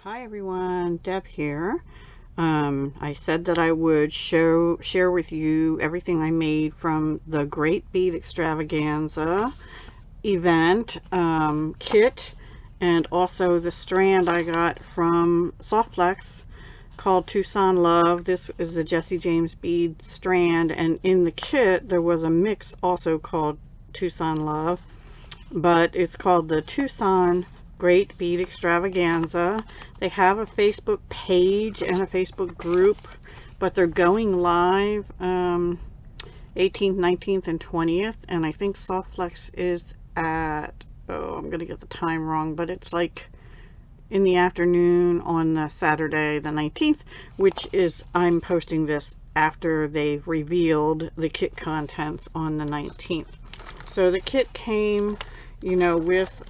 Hi everyone, Deb here. I said that I would share with you everything I made from the Great Bead Extravaganza event kit, and also the strand I got from Softflex called Tucson Love. This is the Jesse James bead strand, and in the kit there was a mix also called Tucson Love, but it's called the Tucson Great Bead Extravaganza. They have a Facebook page and a Facebook group, but they're going live 18th, 19th, and 20th, and I think Softflex is at, oh, I'm gonna get the time wrong, but it's like in the afternoon on the Saturday the 19th, which is, I'm posting this after they've revealed the kit contents on the 19th. So the kit came, you know, with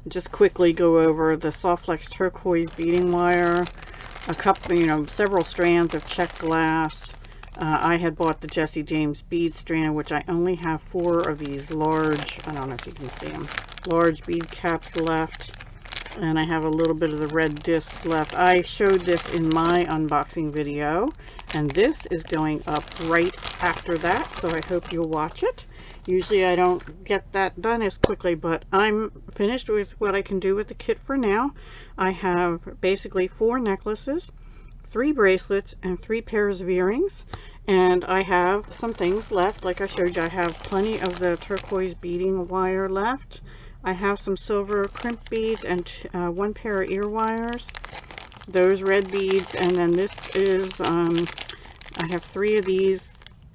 just quickly go over the Softflex turquoise beading wire, a couple, you know, several strands of check glass. I had bought the Jesse James bead strand, which I only have 4 of these large, I don't know if you can see them, large bead caps left, and I have a little bit of the red disc left. I showed this in my unboxing video, and this is going up right after that, so I hope you'll watch it. Usually I don't get that done as quickly, but I'm finished with what I can do with the kit for now. I have basically 4 necklaces, 3 bracelets, and 3 pairs of earrings. And I have some things left. Like I showed you, I have plenty of the turquoise beading wire left. I have some silver crimp beads and 1 pair of ear wires. Those red beads, and then this is, I have 3 of these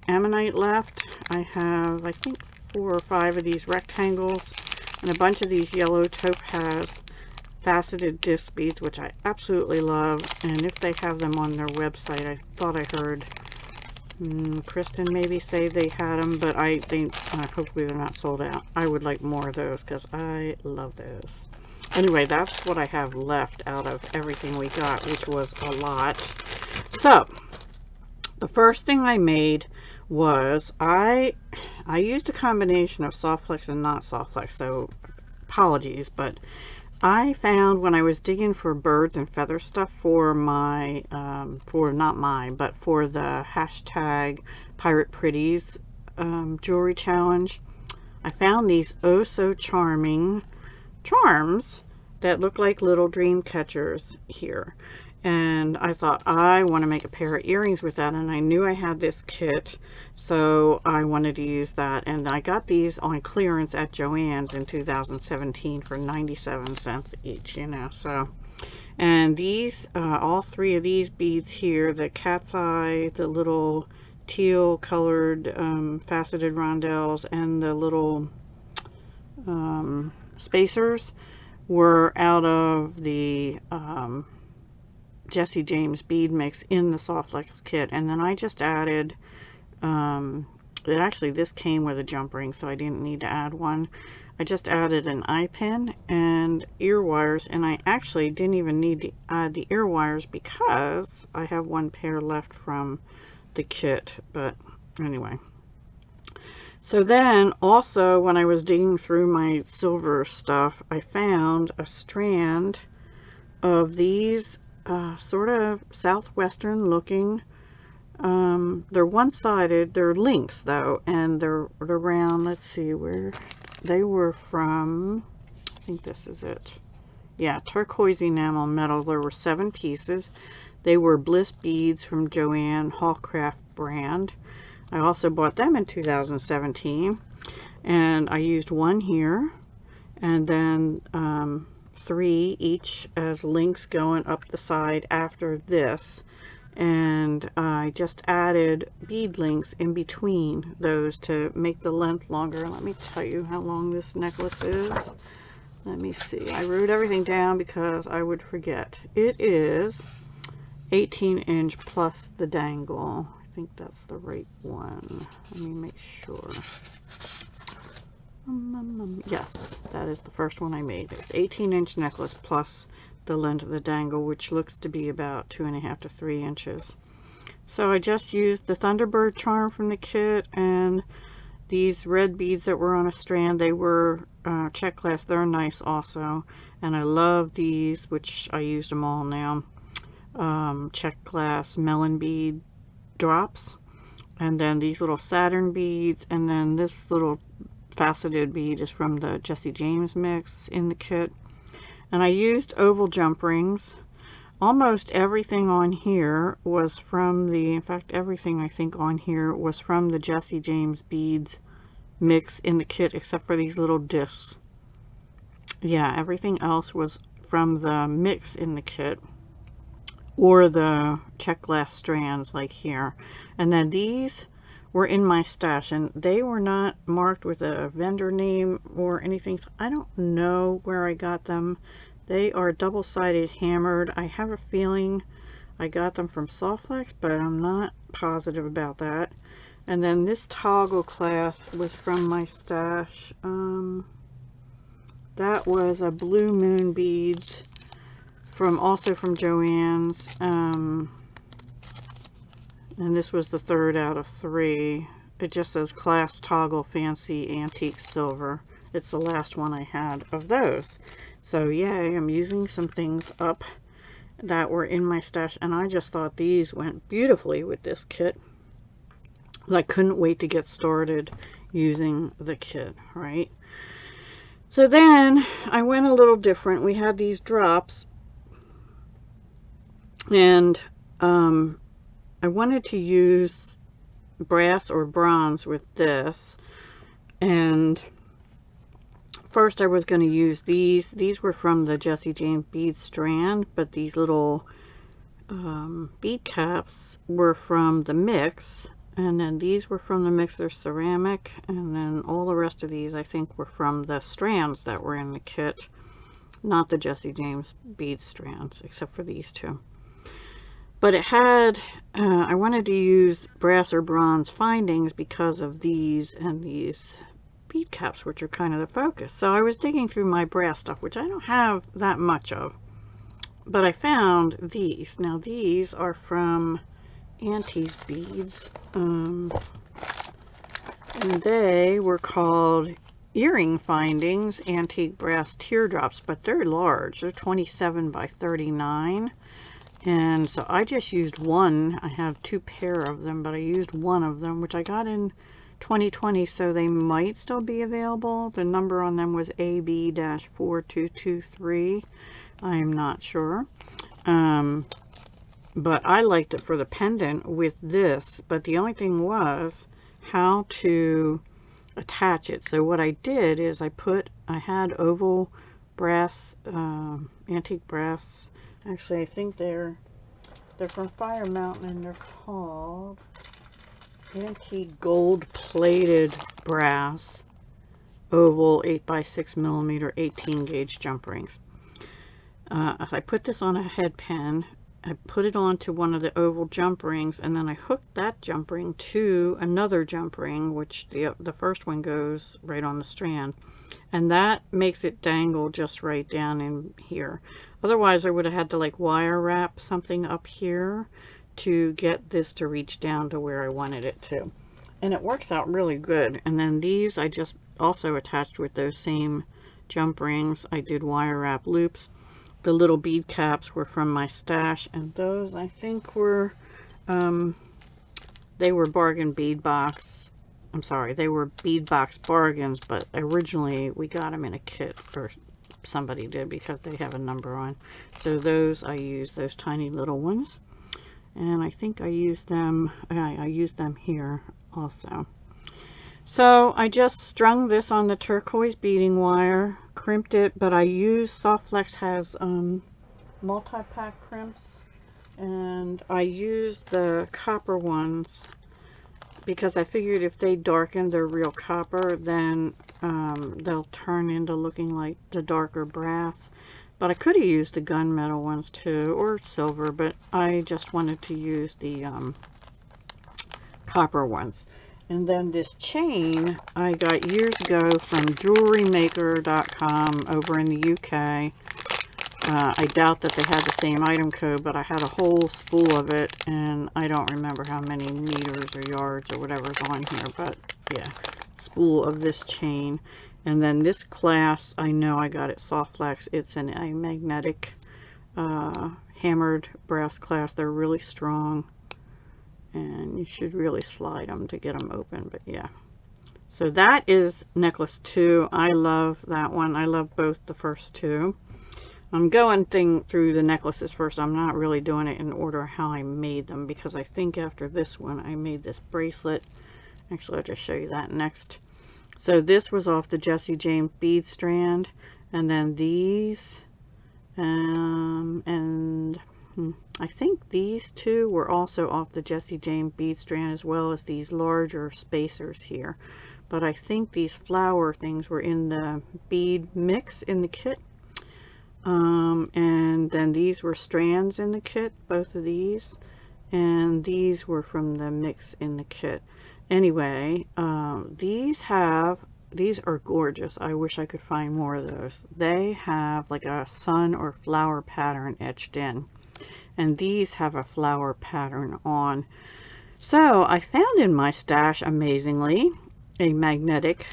ammonite left. I have, I think, 4 or 5 of these rectangles and a bunch of these yellow topaz faceted disc beads, which I absolutely love. And if they have them on their website, I thought I heard Kristen maybe say they had them, but I think hopefully they're not sold out. I would like more of those because I love those. Anyway, that's what I have left out of everything we got, which was a lot. So the first thing I made was I used a combination of Softflex and not Softflex, so apologies, but I found when I was digging for birds and feather stuff for my not mine, but for the hashtag Pirate Pretties jewelry challenge, I found these oh so charming charms that look like little dream catchers here. And I thought I want to make a pair of earrings with that, and I knew I had this kit, so I wanted to use that. And I got these on clearance at Joann's in 2017 for 97 cents each, you know. So, and these all 3 of these beads here, the cat's eye, the little teal colored faceted rondelles, and the little spacers were out of the Jesse James bead mix in the Softflex kit. And then I just added, actually this came with a jump ring, so I didn't need to add one. I just added an eye pin and ear wires, and I actually didn't even need to add the ear wires because I have 1 pair left from the kit. But anyway, so then also when I was digging through my silver stuff, I found a strand of these sort of southwestern looking, they're one-sided, they're links though, and they're around, let's see where they were from. I think this is it. Yeah, turquoise enamel metal. There were 7 pieces. They were bliss beads from Joann Houck brand. I also bought them in 2017, and I used 1 here, and then 3 each as links going up the side after this, and I just added bead links in between those to make the length longer. Let me tell you how long this necklace is. Let me see, I wrote everything down because I would forget. It is 18" plus the dangle. I think that's the right one. Let me make sure. Yes, that is the first one I made. It's 18" necklace plus the length of the dangle, which looks to be about 2.5 to 3 inches. So I just used the Thunderbird charm from the kit and These red beads that were on a strand, they were check glass. They're nice also. And I love these, which I used them all now. Check glass melon bead drops. And then these little Saturn beads. And then this little faceted bead is from the Jesse James mix in the kit. And I used oval jump rings. Almost everything on here was from the, in fact, everything I think on here was from the Jesse James beads mix in the kit, except for these little discs. Yeah, everything else was from the mix in the kit, or the check glass strands like here. And then these were in my stash, and they were not marked with a vendor name or anything, so I don't know where I got them. They are double-sided hammered. I have a feeling I got them from Softflex, but I'm not positive about that. And then this toggle clasp was from my stash. That was a Blue Moon beads also from Joann's. And this was the third out of 3. It just says clasp toggle fancy antique silver. It's the last one I had of those. So yay, I'm using some things up that were in my stash, and I just thought these went beautifully with this kit. I couldn't wait to get started using the kit, right? So then I went a little different. We had these drops, and I wanted to use brass or bronze with this, and first I was going to use these. These were from the Jesse James bead strand, but these little bead caps were from the mix, and then these were from the mix. They're ceramic, and then all the rest of these I think were from the strands that were in the kit, not the Jesse James bead strands, except for these two. But it had, I wanted to use brass or bronze findings because of these and these bead caps, which are kind of the focus. So I was digging through my brass stuff, which I don't have that much of, but I found these. Now these are from Auntie's Beads, and they were called earring findings antique brass teardrops, but they're large. They're 27 by 39, and so I just used one. I have 2 pair of them, but I used one of them, which I got in 2020, so they might still be available. The number on them was AB-4223. I am not sure. But I liked it for the pendant with this, but the only thing was how to attach it. So what I did is I had oval brass, antique brass. Actually, I think they're from Fire Mountain, and they're called antique gold plated brass oval 8x6mm 18 gauge jump rings. I put this on a head pin. I put it onto one of the oval jump rings, and then I hooked that jump ring to another jump ring, which the first one goes right on the strand, and that makes it dangle just right down in here. Otherwise I would have had to like wire wrap something up here to get this to reach down to where I wanted it to. And it works out really good. And then these I just also attached with those same jump rings. I did wire wrap loops. The little bead caps were from my stash, and those I think were they were bargain bead box. I'm sorry, they were bead box bargains, but originally we got them in a kit, or somebody did, because they have a number on. So those I used, those tiny little ones. And I think I used them, I used them here also. So I just strung this on the turquoise beading wire, crimped it, but I used, Softflex has multi-pack crimps, and I used the copper ones because I figured if they darken, they're real copper, then they'll turn into looking like the darker brass. But I could have used the gunmetal ones too, or silver, but I just wanted to use the copper ones. And then this chain I got years ago from jewelrymaker.com over in the UK. I doubt that they had the same item code, but I had a whole spool of it, and I don't remember how many meters or yards or whatever's on here, but yeah. spool of this chain. And then this clasp, I know I got it soft flex. It's a magnetic hammered brass clasp. They're really strong, and you should really slide them to get them open. But yeah, so that is necklace 2. I love that one. I love both the first two. I'm going through the necklaces first. I'm not really doing it in order how I made them, because I think after this one I made this bracelet. Actually, I'll just show you that next. So this was off the Jesse James bead strand, and then these, and I think these two were also off the Jesse James bead strand, as well as these larger spacers here. But I think these flower things were in the bead mix in the kit. And then these were strands in the kit, both of these, and these were from the mix in the kit. Anyway, these are gorgeous. I wish I could find more of those. They have like a sun or flower pattern etched in, and these have a flower pattern on. So I found in my stash, amazingly, a magnetic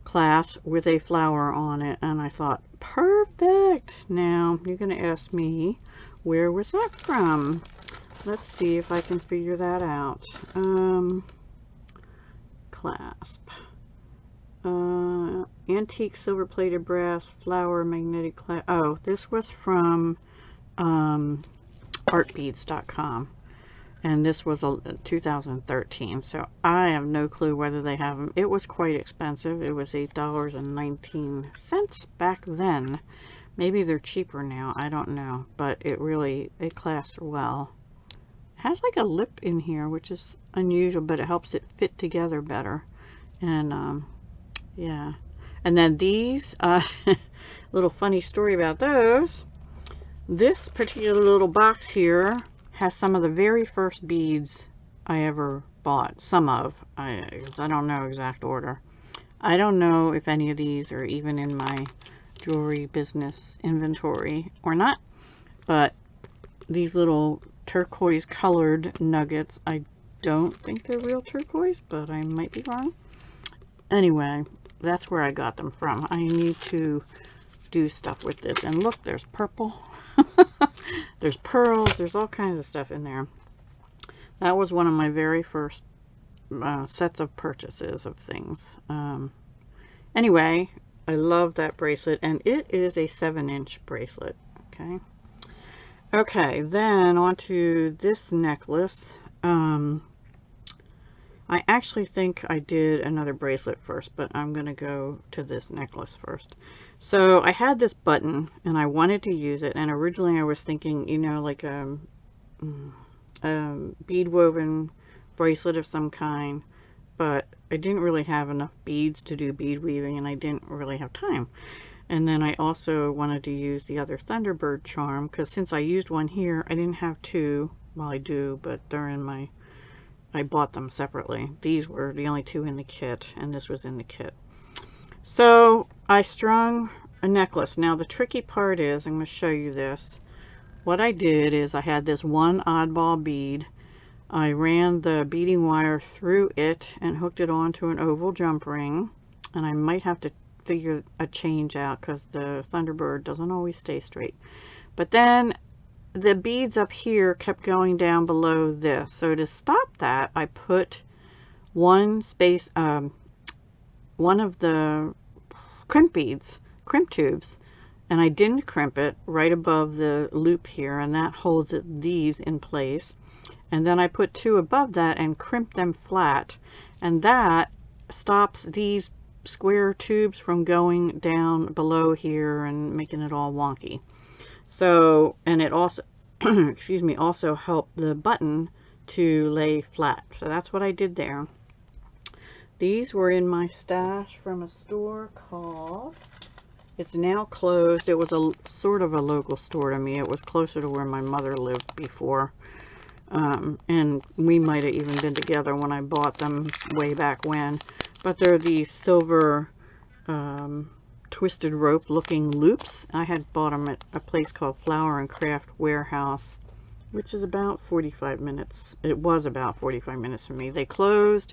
clasp with a flower on it, and I thought, perfect. Now you're going to ask me, where was that from? Let's see if I can figure that out. Clasp, antique silver plated brass flower magnetic clasp. Oh, this was from artbeads.com, and this was a 2013, so I have no clue whether they have them. It was quite expensive. It was $8.19 back then. Maybe they're cheaper now, I don't know, but it clasps well. It has like a lip in here, which is unusual, but it helps it fit together better. And yeah, and then these little funny story about those. This particular little box here has some of the very first beads I ever bought. Some of, I don't know exact order. I don't know if any of these are even in my jewelry business inventory or not, but these little turquoise colored nuggets, I don't think they're real turquoise, but I might be wrong. Anyway, that's where I got them from. I need to do stuff with this. And look, there's purple. There's pearls. There's all kinds of stuff in there. That was one of my very first sets of purchases of things. Anyway, I love that bracelet, and it is a 7-inch bracelet. Okay, then on to this necklace. I actually think I did another bracelet first, but I'm going to go to this necklace first. So I had this button, and I wanted to use it, and originally I was thinking, you know, like a bead woven bracelet of some kind, but I didn't really have enough beads to do bead weaving, and I didn't really have time. And then I also wanted to use the other Thunderbird charm, because since I used one here, I didn't have two. Well, I do, but they're in my, I bought them separately. These were the only two in the kit, and this was in the kit. So I strung a necklace. Now the tricky part is, I'm going to show you this. What I did is I had this one oddball bead. I ran the beading wire through it and hooked it onto an oval jump ring. And I might have to figure a change out because the Thunderbird doesn't always stay straight. But then the beads up here kept going down below this. So to stop that, I put one of the crimp beads, crimp tubes, and I didn't crimp it, right above the loop here, and that holds these in place. And then I put two above that and crimped them flat, and that stops these square tubes from going down below here and making it all wonky. So, and it also excuse me, also helped the button to lay flat. So that's what I did there. These were in my stash from a store called, it's now closed. It was a sort of a local store to me. It was closer to where my mother lived before. And we might have even been together when I bought them way back when. But they're these silver twisted rope looking loops. I had bought them at a place called Flower and Craft Warehouse, which is about 45 minutes. It was about 45 minutes from me. They closed.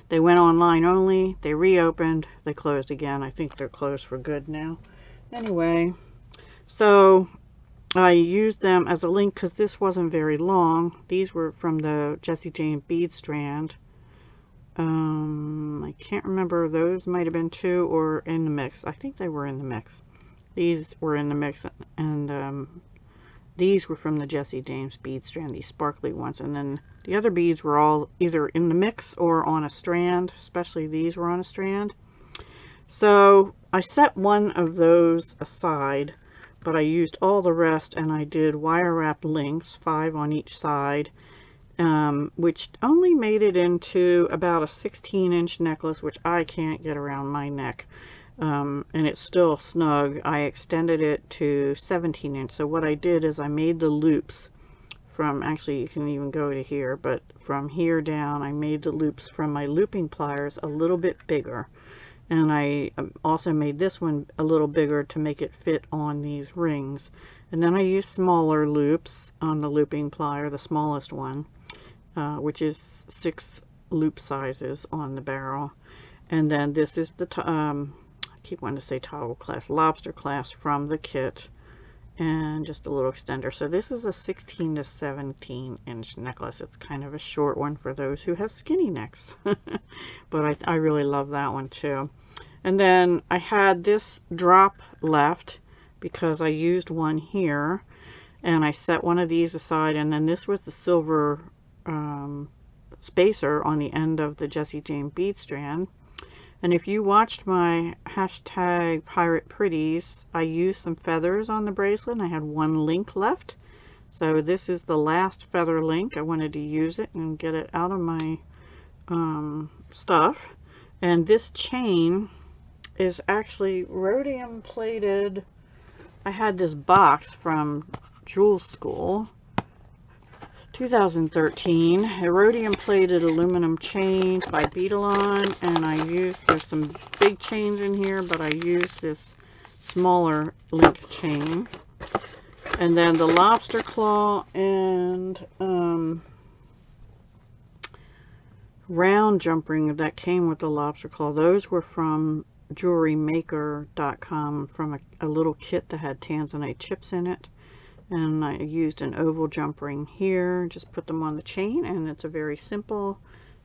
They went online only. They reopened. They closed again. I think they're closed for good now. Anyway, so I used them as a link because this wasn't very long. These were from the Jessie Jane bead strand. I can't remember. Those might have been 2 or in the mix. I think they were in the mix. These were in the mix, and these were from the Jessie James bead strand, these sparkly ones. And then the other beads were all either in the mix or on a strand, especially these were on a strand. So I set one of those aside, but I used all the rest, and I did wire wrap links, 5 on each side, which only made it into about a 16-inch necklace, which I can't get around my neck. And it's still snug. I extended it to 17 inch. So what I did is I made the loops from, actually you can even go to here, but from here down I made the loops from my looping pliers a little bit bigger. And I also made this one a little bigger to make it fit on these rings. And then I used smaller loops on the looping plier, the smallest one, which is 6 loop sizes on the barrel. And then this is the I keep wanting to say toggle clasp, lobster clasp from the kit, and just a little extender. So this is a 16 to 17 inch necklace. It's kind of a short one for those who have skinny necks. But I really love that one too. And then I had this drop left because I used one here, and I set one of these aside, and then this was the silver spacer on the end of the Jessie Jane bead strand. And if you watched my hashtag Pirate Pretties, I used some feathers on the bracelet, and I had one link left. So this is the last feather link. I wanted to use it and get it out of my stuff. And this chain is actually rhodium plated. I had this box from Jewel School, 2013, a rhodium plated aluminum chain by Beadalon, and I used, there's some big chains in here, but I used this smaller link chain. And then the lobster claw and round jump ring that came with the lobster claw, those were from jewelrymaker.com, from a little kit that had tanzanite chips in it. And I used an oval jump ring here, just put them on the chain, and it's a very simple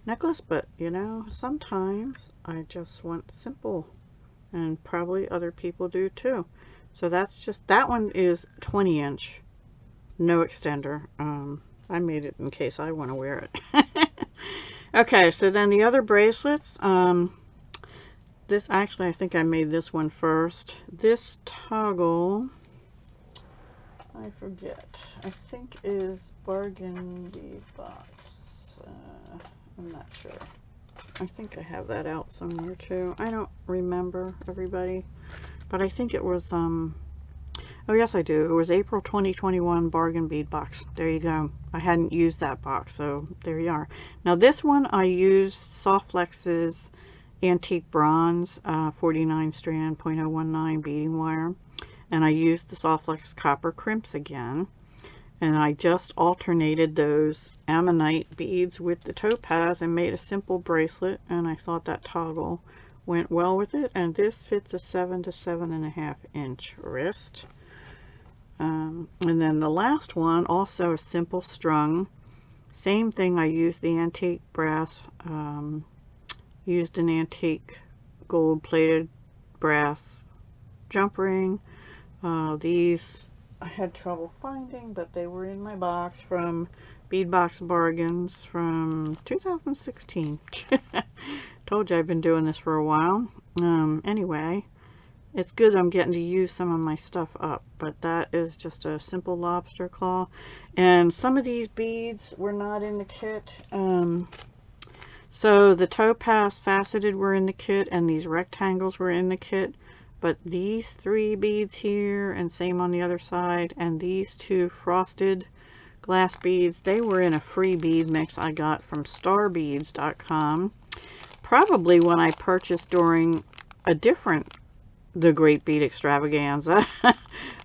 necklace. But you know, sometimes I just want simple, and probably other people do too. So that's just, that one is 20 inch, no extender. I made it in case I want to wear it. Okay, so then the other bracelets, this, actually I think I made this one first. This toggle, I forget, I think is Burgundy Box. I'm not sure. I think I have that out somewhere too. I don't remember, everybody, but I think it was oh yes I do, it was April 2021 bargain bead box. There you go. I hadn't used that box, so there you are. Now this one I used Softflex's antique bronze 49 strand 0.019 beading wire. And I used the Softflex copper crimps again, and I just alternated those ammonite beads with the topaz and made a simple bracelet, and I thought that toggle went well with it. And this fits a 7 to 7.5 inch wrist. And then the last one, also a simple strung, same thing. I used the antique brass, used an antique gold plated brass jump ring. These I had trouble finding, but they were in my box from Bead Box Bargains from 2016. Told you I've been doing this for a while. Anyway, it's good I'm getting to use some of my stuff up, but that is just a simple lobster claw. And some of these beads were not in the kit. So the topaz faceted were in the kit, and these rectangles were in the kit. But these 3 beads here, and same on the other side, and these 2 frosted glass beads, they were in a free bead mix I got from starbeads.com. Probably when I purchased during a different The Great Bead Extravaganza.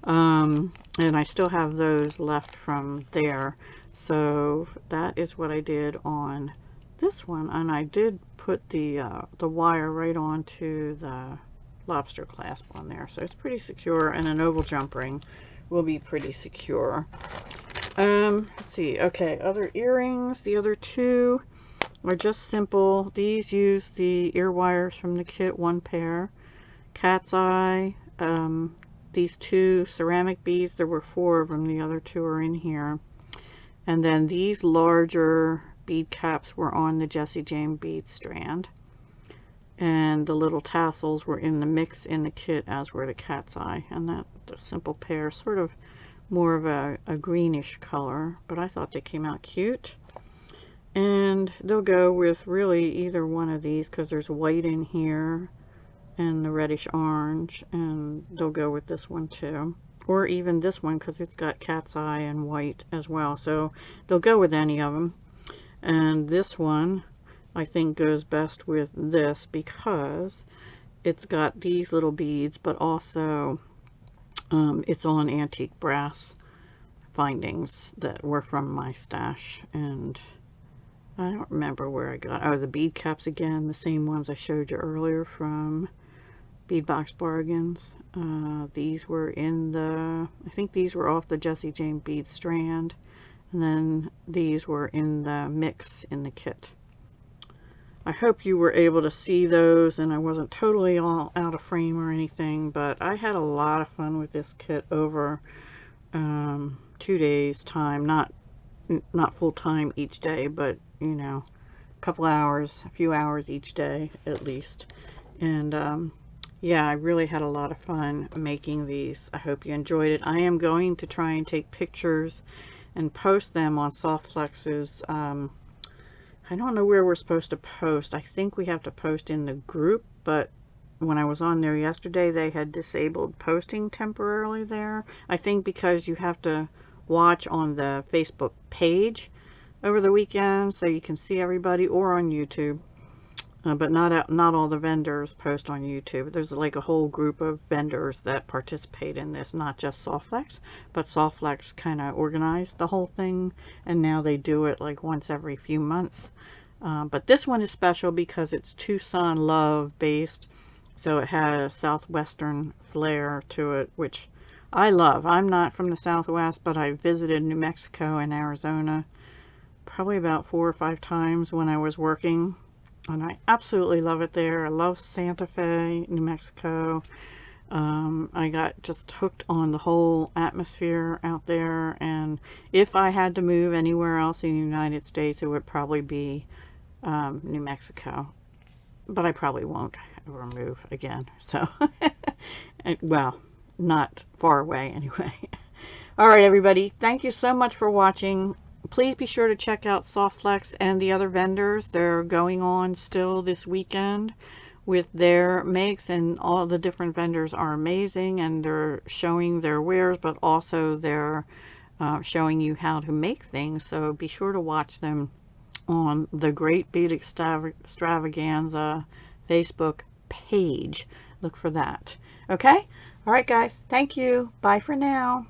And I still have those left from there. So that is what I did on this one, and I did put the wire right onto the lobster clasp on there, so it's pretty secure, and an oval jump ring will be pretty secure. Let's see. Okay, other earrings. The other two are just simple. These use the ear wires from the kit, one pair. Cat's eye. These two ceramic beads, there were 4 of them. The other 2 are in here. And then these larger bead caps were on the Jessie Jane bead strand. And the little tassels were in the mix in the kit, as were the cat's eye. And that the simple pair, sort of more of a greenish color, but I thought they came out cute. And they'll go with really either one of these, because there's white in here and the reddish orange, and they'll go with this one too, or even this one because it's got cat's eye and white as well, so they'll go with any of them. And this one I think goes best with this because it's got these little beads, but also it's on antique brass findings that were from my stash, and I don't remember where I got. Oh, the bead caps again, the same ones I showed you earlier from Bead Box Bargains. These were in the, I think these were off the Jessie Jane bead strand, and then these were in the mix in the kit. I hope you were able to see those and I wasn't totally all out of frame or anything, but I had a lot of fun with this kit over 2 days time, not full time each day, but you know, a couple hours, a few hours each day at least. And yeah, I really had a lot of fun making these. I hope you enjoyed it. I am going to try and take pictures and post them on Softflex's. I don't know where we're supposed to post. I think we have to post in the group, but when I was on there yesterday, they had disabled posting temporarily there. I think because you have to watch on the Facebook page over the weekend so you can see everybody, or on YouTube. But not all the vendors post on YouTube. There's like a whole group of vendors that participate in this, not just Softflex, but Softflex kind of organized the whole thing, and now they do it like once every few months. But this one is special because it's Tucson love based, so it has a southwestern flair to it, which I love. I'm not from the Southwest, but I visited New Mexico and Arizona probably about 4 or 5 times when I was working. And I absolutely love it there. I love Santa Fe, New Mexico. I got just hooked on the whole atmosphere out there. And if I had to move anywhere else in the United States, it would probably be New Mexico. But I probably won't ever move again. So, well, not far away anyway. All right, everybody. Thank you so much for watching. Please be sure to check out Softflex and the other vendors. They're going on still this weekend with their makes, and all the different vendors are amazing, and they're showing their wares, but also they're showing you how to make things. So be sure to watch them on the Great Bead Extravaganza Facebook page. Look for that. Okay? All right, guys. Thank you. Bye for now.